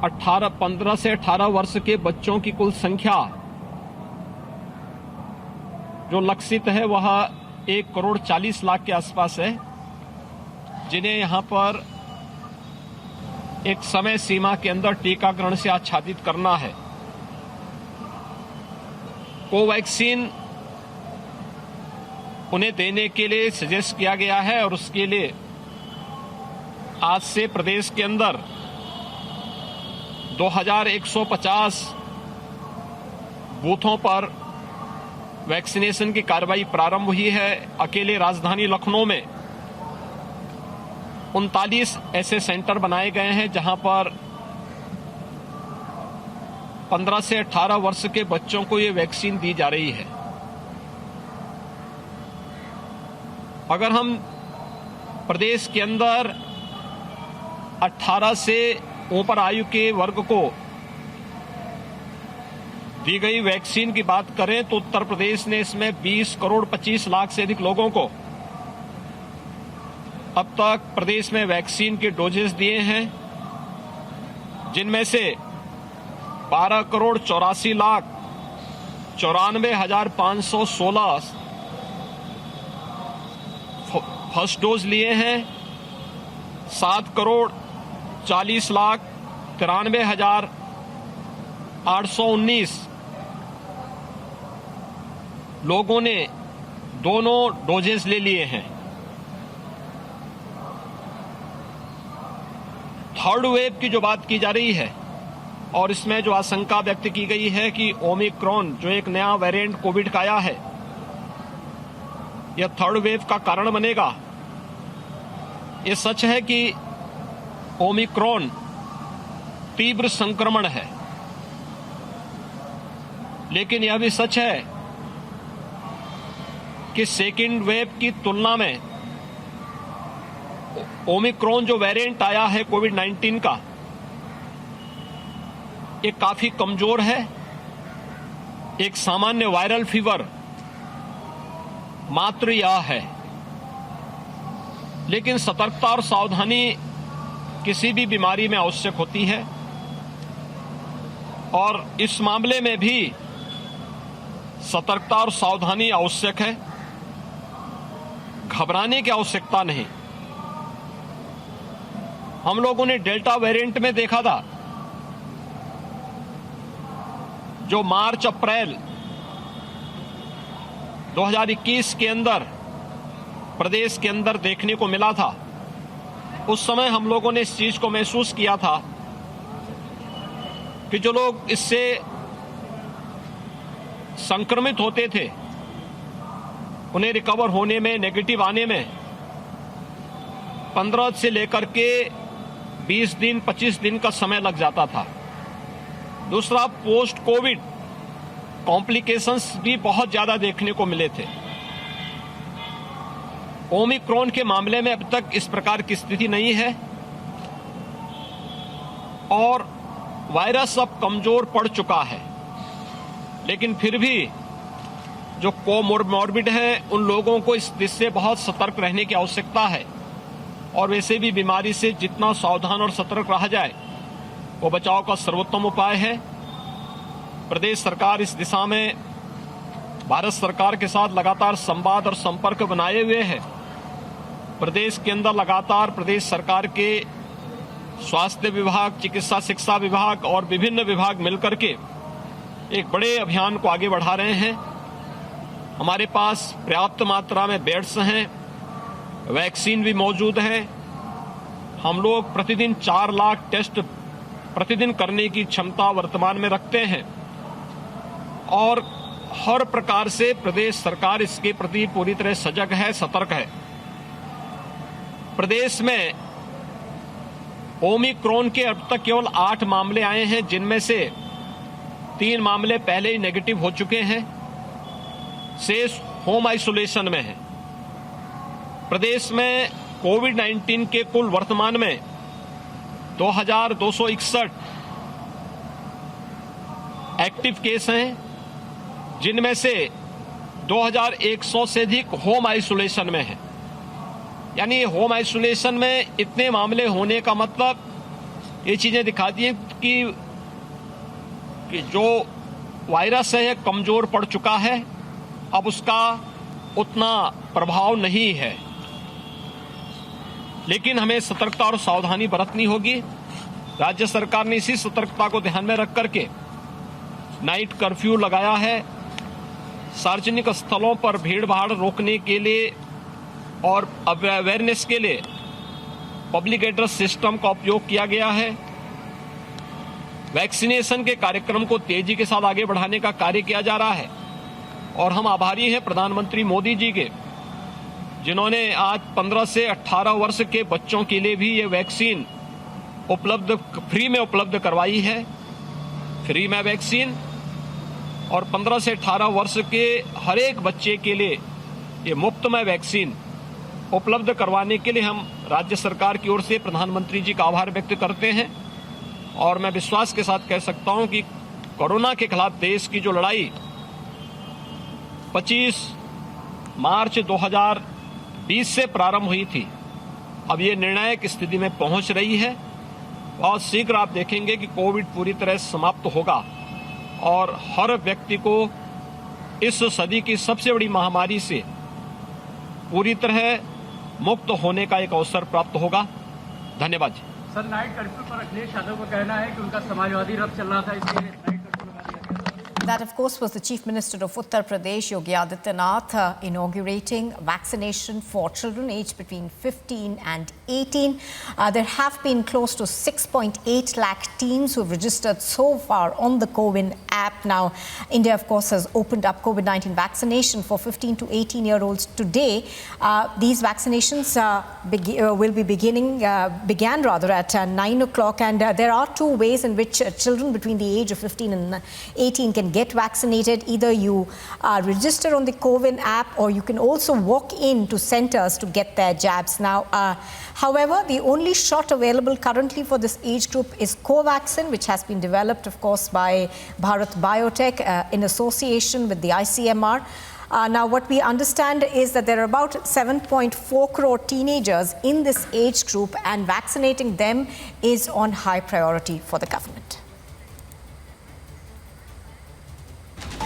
15 से 18 वर्ष के बच्चों की कुल संख्या जो लक्षित है वह 1,40,00,000 के आसपास है, जिन्हें यहां पर एक समय सीमा के अंदर टीकाकरण से आच्छादित करना है। कोवैक्सीन उन्हें देने के लिए सजेस्ट किया गया है और उसके लिए आज से प्रदेश के अंदर 2150 बूथों पर वैक्सीनेशन की कार्रवाई प्रारंभ हुई है। अकेले राजधानी लखनऊ में 39 ऐसे सेंटर बनाए गए हैं जहां पर 15 से 18 वर्ष के बच्चों को ये वैक्सीन दी जा रही है। अगर हम प्रदेश के अंदर 18 से ऊपर आयु के वर्ग को दी गई वैक्सीन की बात करें तो उत्तर प्रदेश ने इसमें 20,25,00,000 से अधिक लोगों को अब तक प्रदेश में वैक्सीन के डोजेस दिए हैं, जिनमें से 12,84,94,516 फर्स्ट डोज लिए हैं, 7,40,93,819 लोगों ने दोनों डोजेस ले लिए हैं। थर्ड वेव की जो बात की जा रही है और इसमें जो आशंका व्यक्त की गई है कि ओमिक्रॉन जो एक नया वेरिएंट कोविड का आया है यह थर्ड वेव का कारण बनेगा। ये सच है कि ओमिक्रॉन तीव्र संक्रमण है, लेकिन यह भी सच है कि सेकेंड वेव की तुलना में ओमिक्रॉन जो वेरिएंट आया है कोविड-19 का ये काफी कमजोर है। एक सामान्य वायरल फीवर मात्र यह है, लेकिन सतर्कता और सावधानी किसी भी बीमारी में आवश्यक होती है और इस मामले में भी सतर्कता और सावधानी आवश्यक है। घबराने की आवश्यकता नहीं। हम लोगों ने डेल्टा वेरिएंट में देखा था जो मार्च अप्रैल 2021 के अंदर प्रदेश के अंदर देखने को मिला था। उस समय हम लोगों ने इस चीज को महसूस किया था कि जो लोग इससे संक्रमित होते थे उन्हें रिकवर होने में, नेगेटिव आने में 15 से लेकर के 20 दिन 25 दिन का समय लग जाता था। दूसरा, पोस्ट कोविड कॉम्प्लिकेशंस भी बहुत ज्यादा देखने को मिले थे। ओमिक्रॉन के मामले में अब तक इस प्रकार की स्थिति नहीं है और वायरस अब कमजोर पड़ चुका है, लेकिन फिर भी जो कोमोर्बिड है उन लोगों को इस दिशा से बहुत सतर्क रहने की आवश्यकता है और वैसे भी बीमारी से जितना सावधान और सतर्क रहा जाए वो बचाव का सर्वोत्तम उपाय है। प्रदेश सरकार इस दिशा में भारत सरकार के साथ लगातार संवाद और संपर्क बनाए हुए है। प्रदेश के अंदर लगातार प्रदेश सरकार के स्वास्थ्य विभाग, चिकित्सा शिक्षा विभाग और विभिन्न विभाग मिलकर के एक बड़े अभियान को आगे बढ़ा रहे हैं। हमारे पास पर्याप्त मात्रा में बेड्स हैं, वैक्सीन भी मौजूद है। हम लोग प्रतिदिन 4 लाख टेस्ट प्रतिदिन करने की क्षमता वर्तमान में रखते हैं और हर प्रकार से प्रदेश सरकार इसके प्रति पूरी तरह सजग है, सतर्क है। प्रदेश में ओमिक्रॉन के अब तक केवल 8 मामले आए हैं, जिनमें से 3 मामले पहले ही नेगेटिव हो चुके हैं, शेष होम आइसोलेशन में है। प्रदेश में कोविड-19 के कुल वर्तमान में 2261 एक्टिव केस हैं, जिनमें से 2100 से अधिक होम आइसोलेशन में हैं। यानी होम आइसोलेशन में इतने मामले होने का मतलब ये चीजें दिखाती हैं कि जो वायरस है कमजोर पड़ चुका है, अब उसका उतना प्रभाव नहीं है। लेकिन हमें सतर्कता और सावधानी बरतनी होगी। राज्य सरकार ने इसी सतर्कता को ध्यान में रख करके नाइट कर्फ्यू लगाया है। सार्वजनिक स्थलों पर भीड़ भाड़ रोकने के लिए और अवेयरनेस के लिए पब्लिक एड्रेस सिस्टम का उपयोग किया गया है। वैक्सीनेशन के कार्यक्रम को तेजी के साथ आगे बढ़ाने का कार्य किया जा रहा है और हम आभारी हैं प्रधानमंत्री मोदी जी के, जिन्होंने आज 15 से 18 वर्ष के बच्चों के लिए भी ये वैक्सीन फ्री में उपलब्ध करवाई है। फ्री में वैक्सीन और 15 से 18 वर्ष के हर एक बच्चे के लिए ये मुफ्त में वैक्सीन उपलब्ध करवाने के लिए हम राज्य सरकार की ओर से प्रधानमंत्री जी का आभार व्यक्त करते हैं। और मैं विश्वास के साथ कह सकता हूं कि कोरोना के खिलाफ देश की जो लड़ाई 25 मार्च 2020 से प्रारंभ हुई थी, अब ये निर्णायक स्थिति में पहुंच रही है। बहुत शीघ्र आप देखेंगे कि कोविड पूरी तरह समाप्त होगा और हर व्यक्ति को इस सदी की सबसे बड़ी महामारी से पूरी तरह मुक्त होने का एक अवसर प्राप्त होगा। धन्यवाद जी। सर, नाइट कर्फ्यू पर अखिलेश यादव का कहना है कि उनका समाजवादी रथ चल रहा था, इसलिए नाइट कर्फ्यू लगा दिया गया था। That, of course, was the Chief Minister of Uttar Pradesh, Yogi Adityanath, inaugurating vaccination for children aged between 15 and 18. There have been close to 6.8 lakh teens who have registered so far on the CoWIN app. Now, India, of course, has opened up COVID-19 vaccination for 15 to 18-year-olds today. These vaccinations began at 9 o'clock, and there are two ways in which children between the age of 15 and 18 can get vaccinated. Either you register on the CoWIN app, or you can also walk in to centers to get their jabs. Now, however, the only shot available currently for this age group is Covaxin, which has been developed, of course, by Bharat Biotech in association with the ICMR. Now, what we understand is that there are about 7.4 crore teenagers in this age group, and vaccinating them is on high priority for the government.